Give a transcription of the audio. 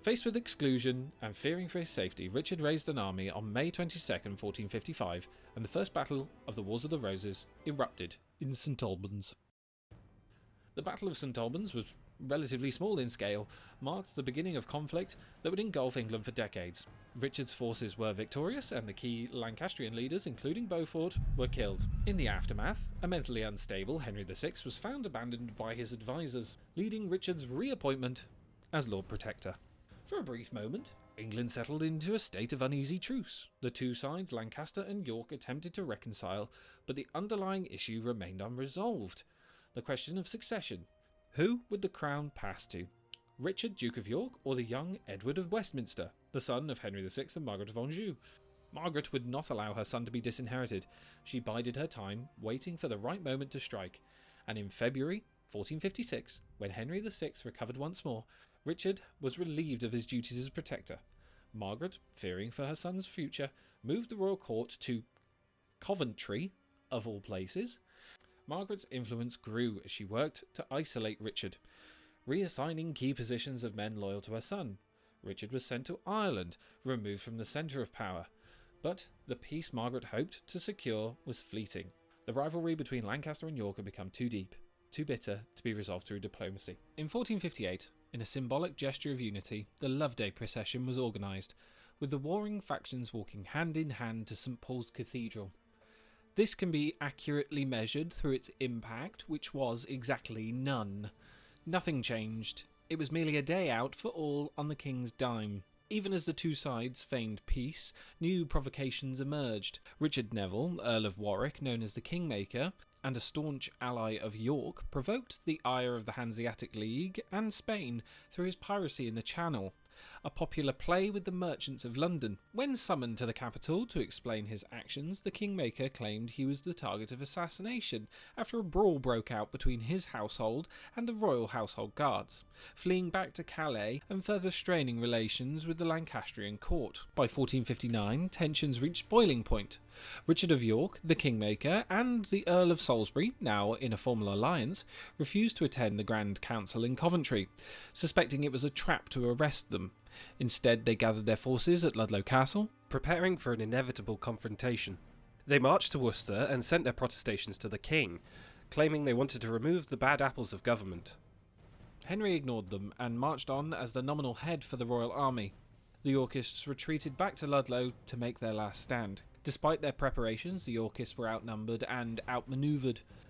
Faced with exclusion and fearing for his safety, Richard raised an army on May 22nd, 1455, and the First Battle of the Wars of the Roses erupted in St Albans. The Battle of St Albans was relatively small in scale, marked the beginning of conflict that would engulf England for decades. Richard's forces were victorious, and the key Lancastrian leaders, including Beaufort, were killed. In the aftermath, a mentally unstable Henry VI was found abandoned by his advisors, leading Richard's reappointment as Lord Protector. For a brief moment, England settled into a state of uneasy truce. The two sides, Lancaster and York, attempted to reconcile, but the underlying issue remained unresolved. The question of succession. Who would the crown pass to? Richard, Duke of York, or the young Edward of Westminster, the son of Henry VI and Margaret of Anjou? Margaret would not allow her son to be disinherited. She bided her time, waiting for the right moment to strike. And in February 1456, when Henry VI recovered once more, Richard was relieved of his duties as protector. Margaret, fearing for her son's future, moved the royal court to Coventry, of all places. Margaret's influence grew as she worked to isolate Richard, reassigning key positions of men loyal to her son. Richard was sent to Ireland, removed from the centre of power. But the peace Margaret hoped to secure was fleeting. The rivalry between Lancaster and York had become too deep, too bitter to be resolved through diplomacy. In 1458, in a symbolic gesture of unity, the Loveday procession was organised, with the warring factions walking hand in hand to St Paul's Cathedral. This can be accurately measured through its impact, which was exactly none. Nothing changed. It was merely a day out for all on the king's dime. Even as the two sides feigned peace, new provocations emerged. Richard Neville, Earl of Warwick, known as the Kingmaker, and a staunch ally of York, provoked the ire of the Hanseatic League and Spain through his piracy in the Channel, a popular play with the merchants of London. When summoned to the capital to explain his actions, the Kingmaker claimed he was the target of assassination after a brawl broke out between his household and the royal household guards, fleeing back to Calais and further straining relations with the Lancastrian court. By 1459, tensions reached boiling point. Richard of York, the Kingmaker, and the Earl of Salisbury, now in a formal alliance, refused to attend the Grand Council in Coventry, suspecting it was a trap to arrest them. Instead, they gathered their forces at Ludlow Castle, preparing for an inevitable confrontation. They marched to Worcester and sent their protestations to the king, claiming they wanted to remove the bad apples of government. Henry ignored them and marched on as the nominal head for the royal army. The Yorkists retreated back to Ludlow to make their last stand. Despite their preparations, the Yorkists were outnumbered and outmanoeuvred.